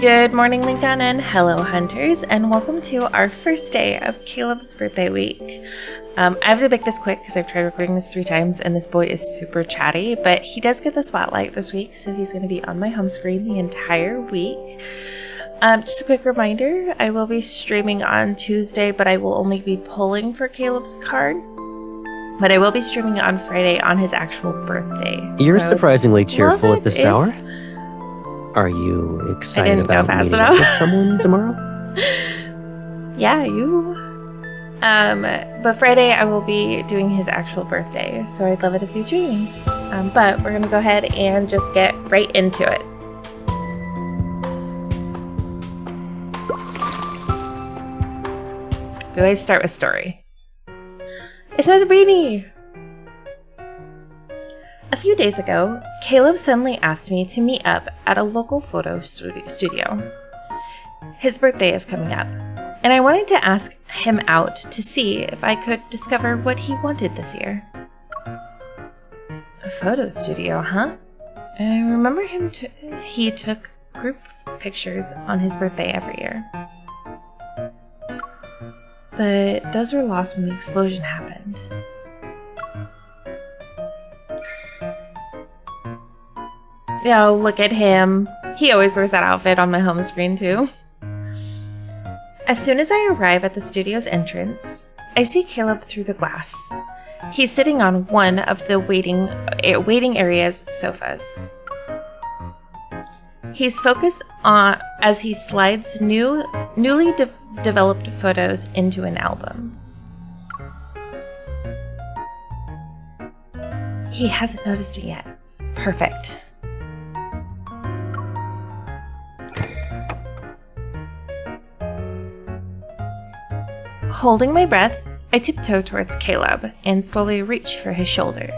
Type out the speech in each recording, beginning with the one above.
Good morning, Lincoln, and hello, hunters, and welcome to our first day of Caleb's birthday week. I have to make this quick because I've tried recording this 3 times, and this boy is super chatty, but he does get the spotlight this week, so he's going to be on my home screen the entire week. Just a quick reminder, I will be streaming on Tuesday, but I will only be pulling for Caleb's card. But I will be streaming on Friday on his actual birthday. You're surprisingly cheerful at this hour. Are you excited about meeting up with someone tomorrow? Yeah, you. But Friday I will be doing his actual birthday, so I'd love it if you join me. But we're gonna go ahead and just get right into it. We always start with story. It's Mr. Beanie! A few days ago, Caleb suddenly asked me to meet up at a local photo studio. His birthday is coming up, and I wanted to ask him out to see if I could discover what he wanted this year. A photo studio, huh? I remember he took group pictures on his birthday every year. But those were lost when the explosion happened. Oh, look at him. He always wears that outfit on my home screen, too. As soon as I arrive at the studio's entrance, I see Caleb through the glass. He's sitting on one of the waiting area's sofas. He's focused on as he slides newly developed photos into an album. He hasn't noticed me yet. Perfect. Holding my breath, I tiptoe towards Caleb and slowly reach for his shoulder.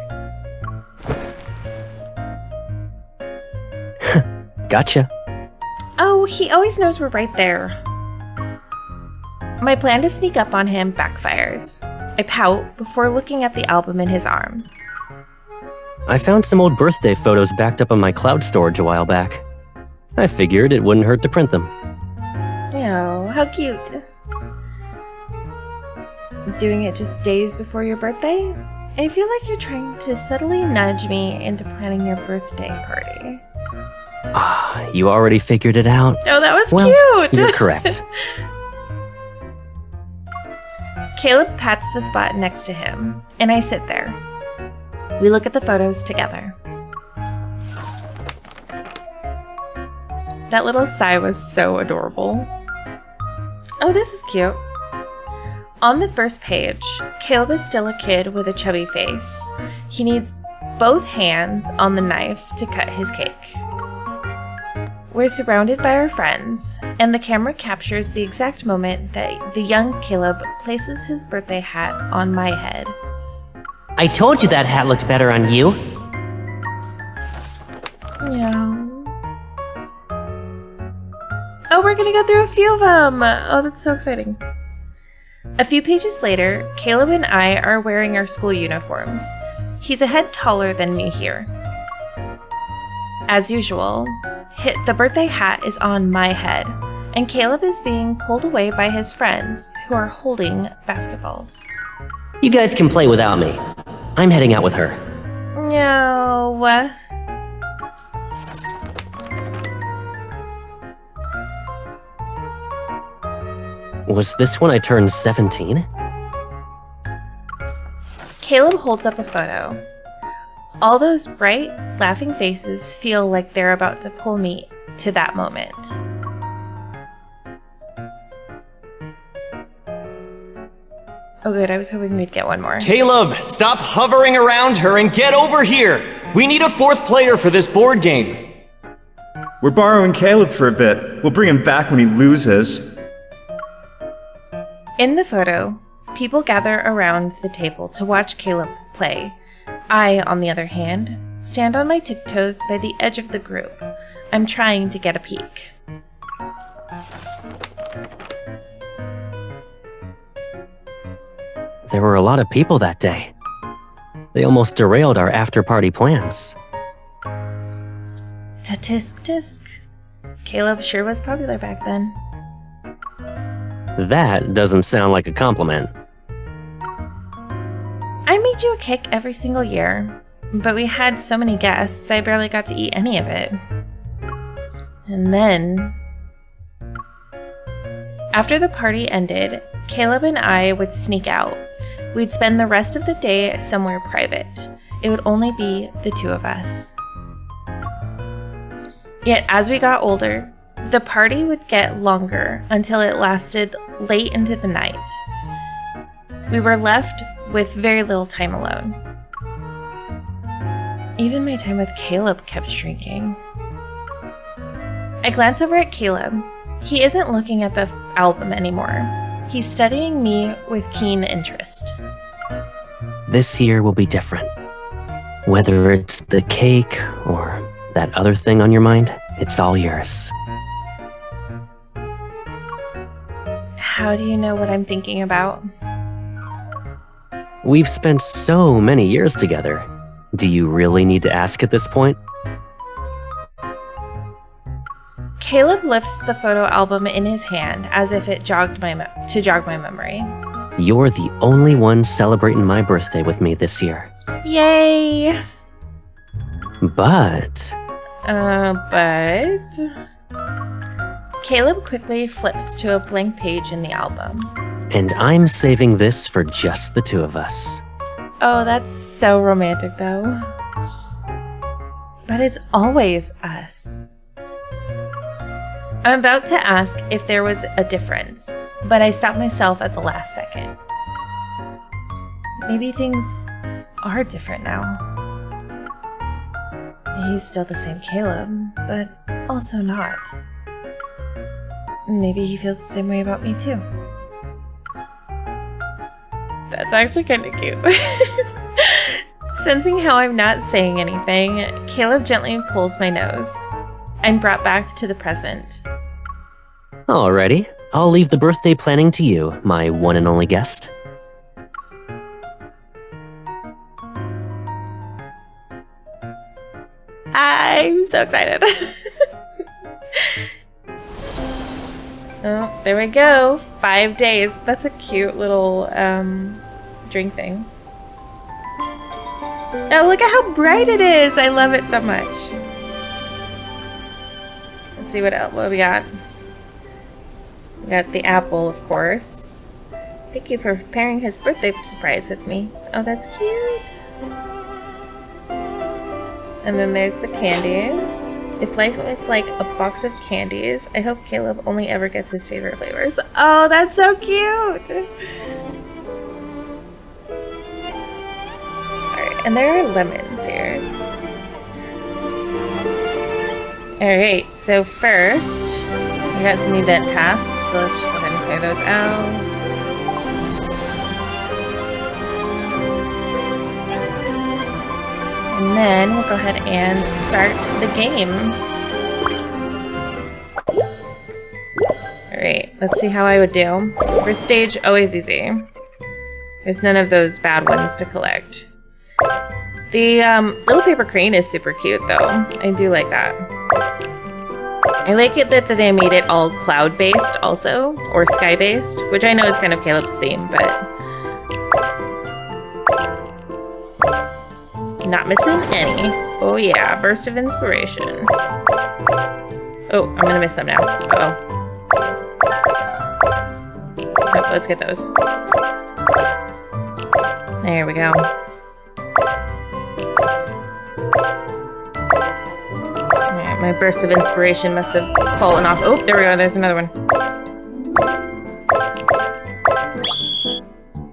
Gotcha. Oh, he always knows we're right there. My plan to sneak up on him backfires. I pout before looking at the album in his arms. I found some old birthday photos backed up on my cloud storage a while back. I figured it wouldn't hurt to print them. Oh, how cute. Doing it just days before your birthday? I feel like you're trying to subtly nudge me into planning your birthday party. Ah, you already figured it out. Oh, that was cute! You're correct. Caleb pats the spot next to him, and I sit there. We look at the photos together. That little sigh was so adorable. Oh, this is cute. On the first page, Caleb is still a kid with a chubby face. He needs both hands on the knife to cut his cake. We're surrounded by our friends, and the camera captures the exact moment that the young Caleb places his birthday hat on my head. I told you that hat looked better on you. Yeah. Oh, we're gonna go through a few of them! Oh, that's so exciting. A few pages later, Caleb and I are wearing our school uniforms. He's a head taller than me here. As usual, the birthday hat is on my head, and Caleb is being pulled away by his friends who are holding basketballs. You guys can play without me. I'm heading out with her. No. Was this when I turned 17? Caleb holds up a photo. All those bright, laughing faces feel like they're about to pull me to that moment. Oh good, I was hoping we'd get one more. Caleb, stop hovering around her and get over here! We need a 4th player for this board game. We're borrowing Caleb for a bit. We'll bring him back when he loses. In the photo, people gather around the table to watch Caleb play. I, on the other hand, stand on my tiptoes by the edge of the group. I'm trying to get a peek. There were a lot of people that day. They almost derailed our after-party plans. Ta-tisk-tisk. Caleb sure was popular back then. That doesn't sound like a compliment. I made you a cake every single year, but we had so many guests, I barely got to eat any of it. And then, after the party ended, Caleb and I would sneak out. We'd spend the rest of the day somewhere private. It would only be the two of us. Yet as we got older, the party would get longer until it lasted late into the night. We were left with very little time alone. Even my time with Caleb kept shrinking. I glance over at Caleb. He isn't looking at the album anymore. He's studying me with keen interest. This year will be different. Whether it's the cake or that other thing on your mind, it's all yours. How do you know what I'm thinking about? We've spent so many years together. Do you really need to ask at this point? Caleb lifts the photo album in his hand as if it jog my memory. You're the only one celebrating my birthday with me this year. Yay! But Caleb quickly flips to a blank page in the album. And I'm saving this for just the two of us. Oh, that's so romantic, though. But it's always us. I'm about to ask if there was a difference, but I stop myself at the last second. Maybe things are different now. He's still the same Caleb, but also not. Maybe he feels the same way about me too. That's actually kind of cute. Sensing how I'm not saying anything, Caleb gently pulls my nose. I'm brought back to the present. Alrighty, I'll leave the birthday planning to you, my one and only guest. I'm so excited. Oh, there we go. 5 days. That's a cute little drink thing. Oh, look at how bright it is. I love it so much. Let's see what else what we got. We got the apple, of course. Thank you for preparing his birthday surprise with me. Oh, that's cute. And then there's the candies. If life was like a box of candies, I hope Caleb only ever gets his favorite flavors. Oh, that's so cute! Alright, and there are lemons here. Alright, so first, we got some event tasks, so let's just go ahead and clear those out. And then we'll go ahead and start the game. Alright, let's see how I would do. First stage, always easy. There's none of those bad ones to collect. The little paper crane is super cute though. I do like that. I like it that they made it all cloud-based also, or sky-based, which I know is kind of Caleb's theme, but not missing any. Oh yeah, burst of inspiration. Oh, I'm gonna miss some now. Uh-oh. Oh, let's get those. There we go. Alright, my burst of inspiration must have fallen off. Oh, there we go, there's another one.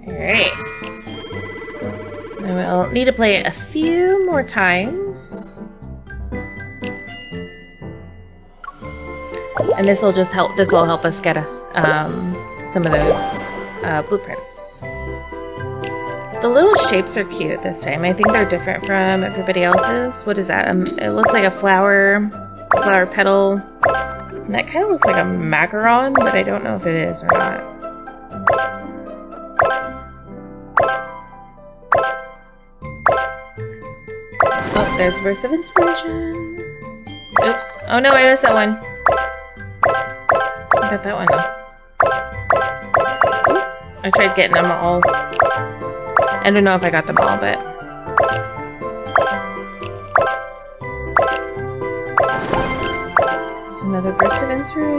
Alright. We'll need to play it a few more times. And this will just help, this will help us get us some of those blueprints. The little shapes are cute this time. I think they're different from everybody else's. What is that? It looks like a flower petal. And that kind of looks like a macaron, but I don't know if it is or not. Oh, there's a burst of inspiration. Oops. Oh no, I missed that one. got that one. Ooh, I tried getting them all. I don't know if I got them all, but... There's another burst of inspiration.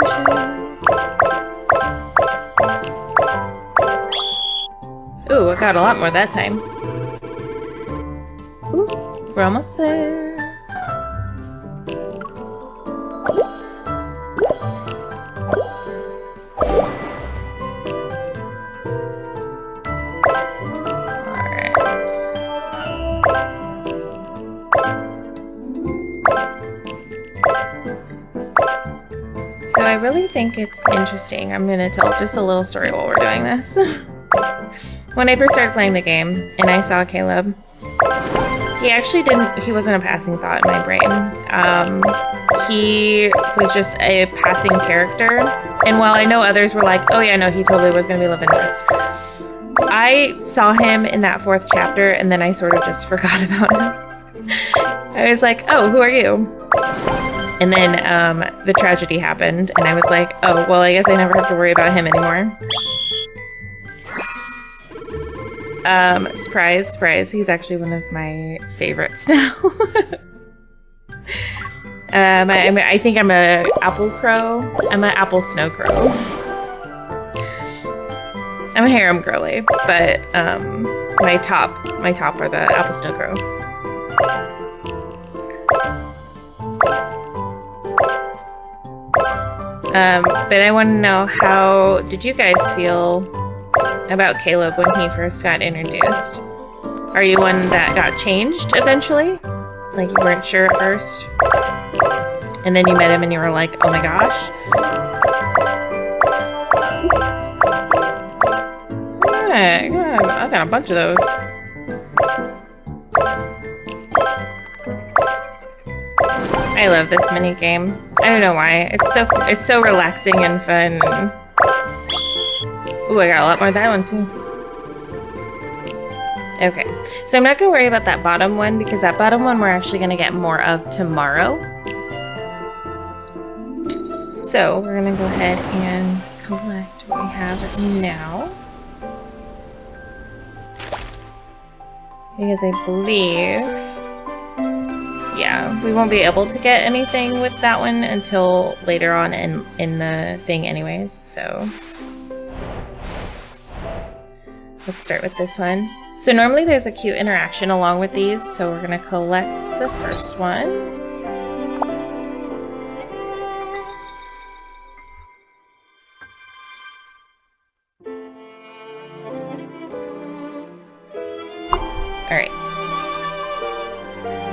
Ooh, I got a lot more that time. Ooh, we're almost there. So I really think it's interesting. I'm going to tell just a little story while we're doing this. When I first started playing the game and I saw Caleb, he wasn't a passing thought in my brain. He was just a passing character. And while I know others were like, oh yeah, no, he totally was going to be love interest, I saw him in that 4th chapter and then I sort of just forgot about him. I was like, oh, who are you? And then the tragedy happened, and I was like, oh, well, I guess I never have to worry about him anymore. Surprise, surprise, he's actually one of my favorites now. I think I'm a apple crow. I'm an apple snow crow. I'm a harem girly, but my top are the apple snow crow. But I want to know, how did you guys feel about Caleb when he first got introduced? Are you one that got changed eventually? Like you weren't sure at first? And then you met him and you were like, oh my gosh. Yeah, I got a bunch of those. I love this mini game. I don't know why. It's so relaxing and fun. Ooh, I got a lot more of that one too. Okay, so I'm not gonna worry about that bottom one because that bottom one we're actually gonna get more of tomorrow. So we're gonna go ahead and collect what we have now. Because I believe, yeah, we won't be able to get anything with that one until later on in the thing anyways, so. Let's start with this one. So normally there's a cute interaction along with these, so we're gonna collect the first one. All right.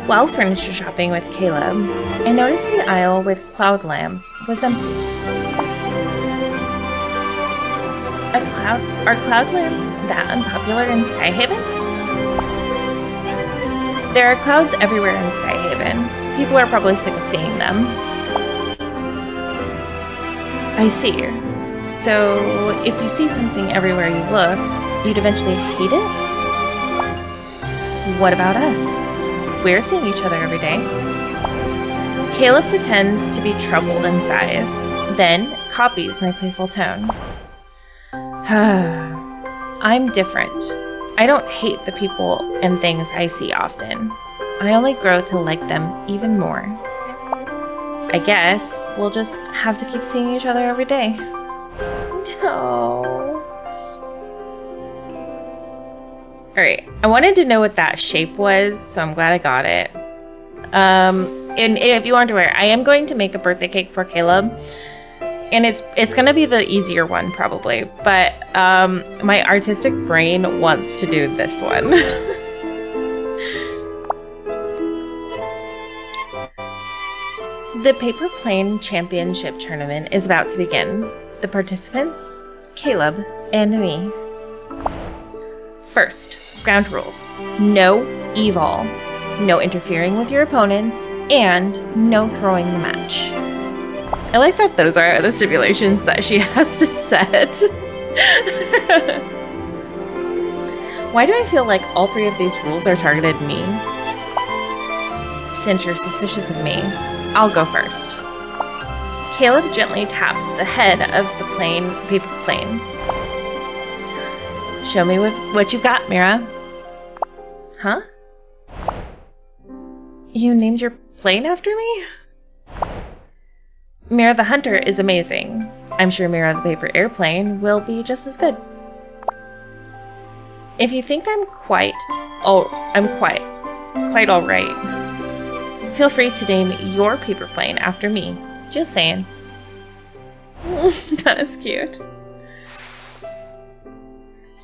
While furniture shopping with Caleb, I noticed the aisle with cloud lamps was empty. Are cloud lamps that unpopular in Skyhaven? There are clouds everywhere in Skyhaven. People are probably sick of seeing them. I see. So, if you see something everywhere you look, you'd eventually hate it? What about us? We're seeing each other every day. Caleb pretends to be troubled in sighs, then copies my playful tone. I'm different. I don't hate the people and things I see often. I only grow to like them even more. I guess we'll just have to keep seeing each other every day. No. Alright, I wanted to know what that shape was, so I'm glad I got it. And if you aren't aware, I am going to make a birthday cake for Caleb. And it's gonna be the easier one probably, but my artistic brain wants to do this one. The Paper Plane Championship Tournament is about to begin. The participants, Caleb and me. First, ground rules. No evol, no interfering with your opponents, and no throwing the match. I like that those are the stipulations that she has to set. Why do I feel like all 3 of these rules are targeted at me? Since you're suspicious of me, I'll go first. Caleb gently taps the head of the paper plane. Show me what you've got, Mira. Huh? You named your plane after me? Mira the Hunter is amazing. I'm sure Mira the Paper Airplane will be just as good. If you think I'm quite alright, feel free to name your paper plane after me. Just saying. That is cute.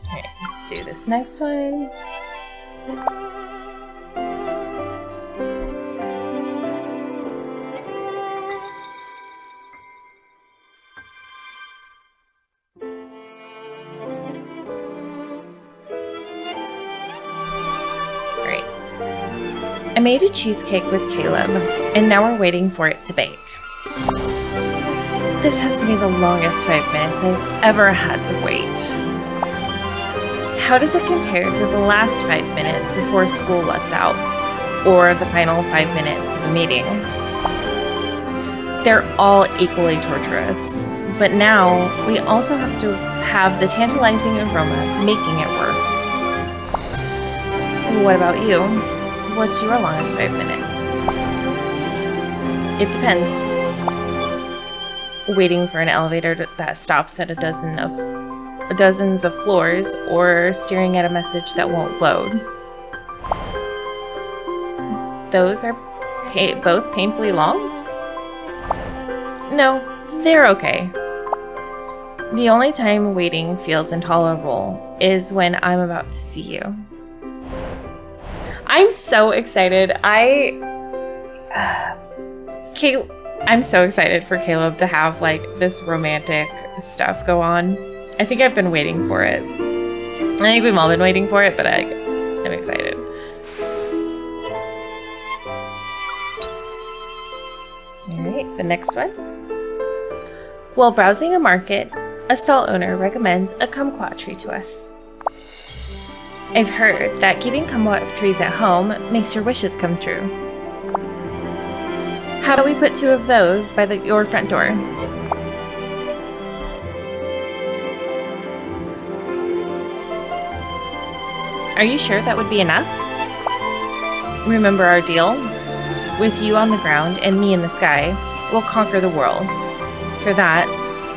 Alright, let's do this next one. I made a cheesecake with Caleb, and now we're waiting for it to bake. This has to be the longest 5 minutes I've ever had to wait. How does it compare to the last 5 minutes before school lets out, or the final 5 minutes of a meeting? They're all equally torturous, but now we also have to have the tantalizing aroma making it worse. What about you? What's your longest 5 minutes? It depends. Waiting for an elevator that stops at dozens of floors, or staring at a message that won't load. Those are both painfully long? No, they're okay. The only time waiting feels intolerable is when I'm about to see you. I'm so excited. I'm so excited for Caleb to have like this romantic stuff go on. I think I've been waiting for it. I think we've all been waiting for it, but I'm excited. Alright, the next one. While browsing a market, a stall owner recommends a kumquat tree to us. I've heard that keeping kumquat trees at home makes your wishes come true. How about we put 2 of those by your front door? Are you sure that would be enough? Remember our deal? With you on the ground and me in the sky, we'll conquer the world. For that,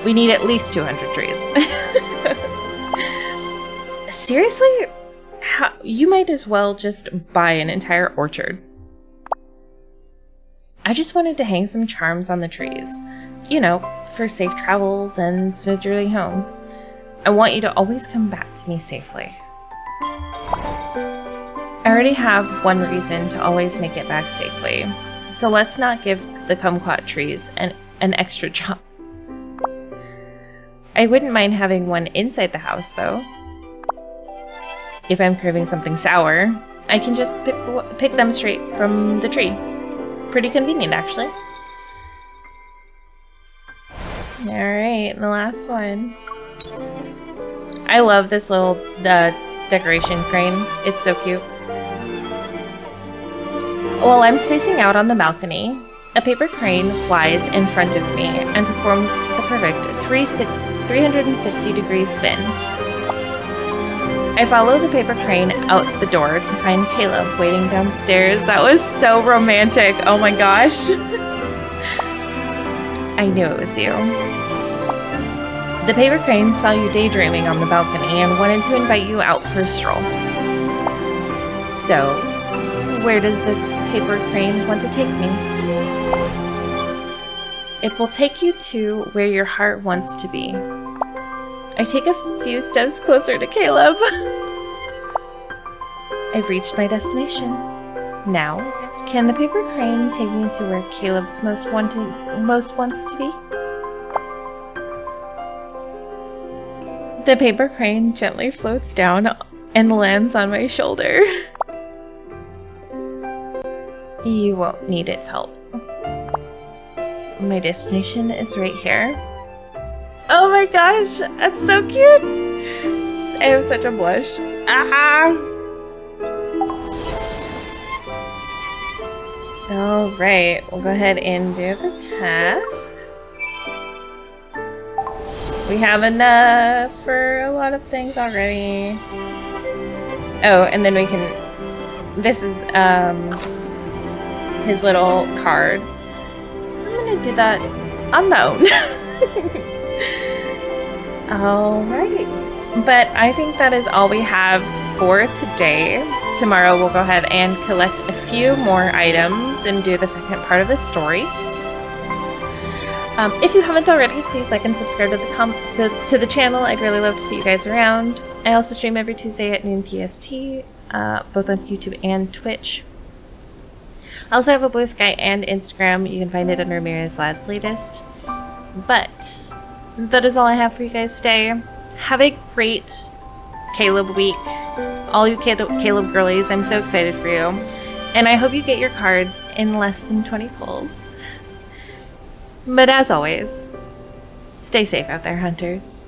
we need at least 200 trees. Seriously? You might as well just buy an entire orchard. I just wanted to hang some charms on the trees. You know, for safe travels and smooth journey home. I want you to always come back to me safely. I already have one reason to always make it back safely, so let's not give the kumquat trees an extra job. I wouldn't mind having one inside the house, though. If I'm craving something sour, I can just pick them straight from the tree. Pretty convenient, actually. Alright, the last one. I love this little decoration crane. It's so cute. While I'm spacing out on the balcony, a paper crane flies in front of me and performs the perfect 360-degree spin. I follow the paper crane out the door to find Caleb waiting downstairs. That was so romantic. Oh my gosh. I knew it was you. The paper crane saw you daydreaming on the balcony and wanted to invite you out for a stroll. So, where does this paper crane want to take me? It will take you to where your heart wants to be. I take a few steps closer to Caleb. I've reached my destination. Now, can the paper crane take me to where Caleb's most wants to be? The paper crane gently floats down and lands on my shoulder. You won't need its help. My destination is right here. Oh my gosh, that's so cute! I have such a blush. Ah! Alright, we'll go ahead and do the tasks. We have enough for a lot of things already. Oh, and then we can... This is his little card. I'm gonna do that unknown. Alright. But I think that is all we have for today. Tomorrow we'll go ahead and collect a few more items and do the second part of the story. If you haven't already, please like and subscribe to the channel. I'd really love to see you guys around. I also stream every Tuesday at Noon PST, both on YouTube and Twitch. I also have a Blue Sky and Instagram. You can find it under Mira's Lad's Latest. But that is all I have for you guys today. Have a great Caleb week. All you Caleb girlies, I'm so excited for you. And I hope you get your cards in less than 20 pulls. But as always, stay safe out there, hunters.